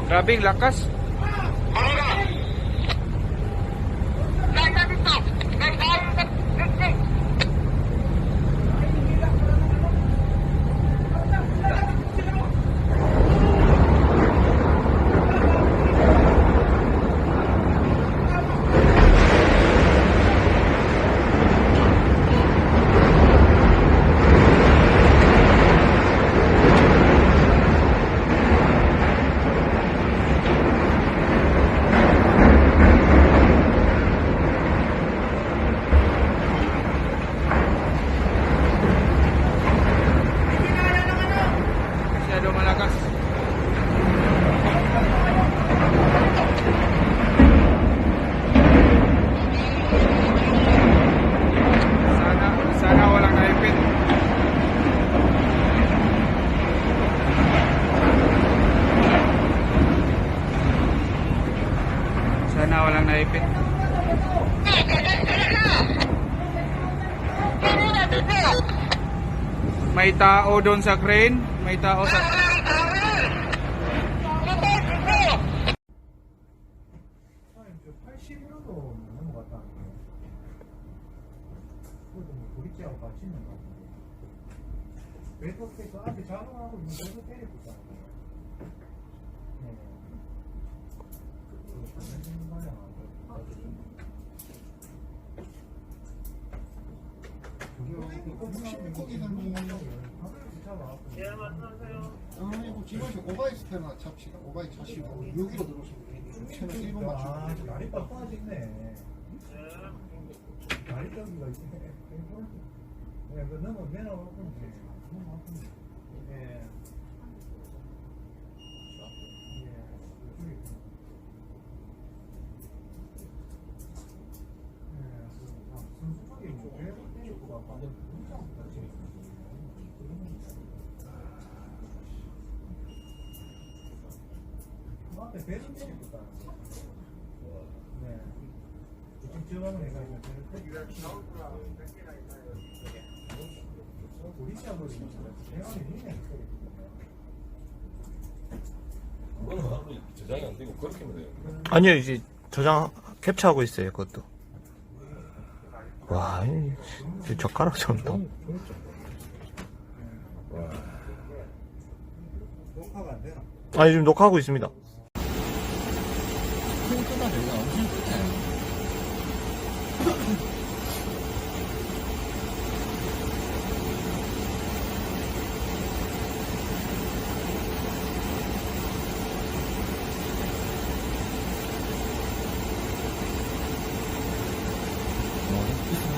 Grabing lakas. Masyado malakas. Sana walang naipit. Sana walang naipit. May tao doon sa crane. May tao sa... 예, 말씀하세요. 이거 지금 오바이 스테나 잡시다. 오바이 자시고 여기로 들어오시면 채널 1번 맞추고. 날이 빡빡하겠네. 날이 ጠ기가 있네. 네, 그 너무 매너 없군지. 너무 아픈데. 예. 순수하게 뭐 배를 때리고 막 완전 문자 없다지. 앞에 배를 때리고 있다. 네. 지금 지어가는 애가 있는 배를 때리고 우리 시합으로 대화를 있네. 그거는 하루 저장이 안 되고 그렇게 하면 돼요. 아니요, 이제 저장 캡처하고 있어요, 그것도. 와, 이 젓가락 좀 더. 녹화가 안 되나? 아니, 지금 녹화하고 있습니다.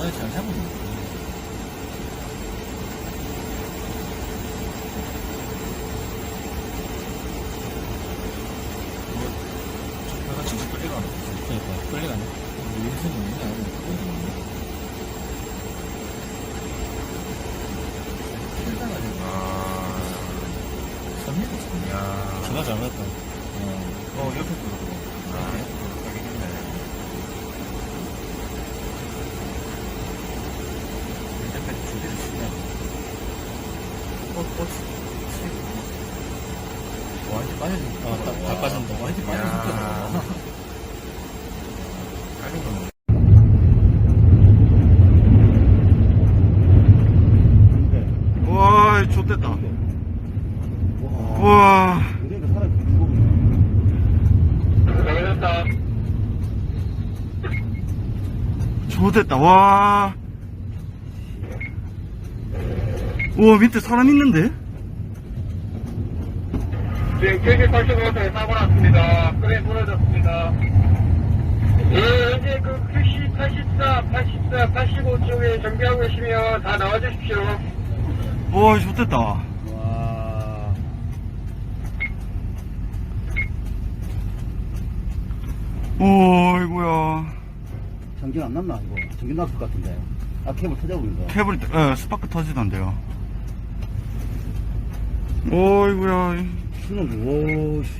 잘 잡고 있네. 내가 진짜 끌리가 안 해. 그러니까, 끌리가 안 해. 무슨 일이냐, 섭니다. 전화 잘 받았다. 옆에 거. 완전 빠졌네. 다 빠졌다. 완전 빠졌다. 와, 좋됐다. 와. 좋됐다. 와. 우와, 밑에 사람 있는데? 지금 7085도에 사고 났습니다. 크레인 부러졌습니다. 예, 현재 그 QC 84, 84, 85 쪽에 정비하고 계시면 다 나와주십시오. 와, 좋됐다. 와. 오, 이거야. 전기 안 났나, 이거? 전기 났을 것 같은데. 아, 케이블 터져버린다. 케이블, 스파크 터지던데요. 오, 이거야. 수능, 오, 씨.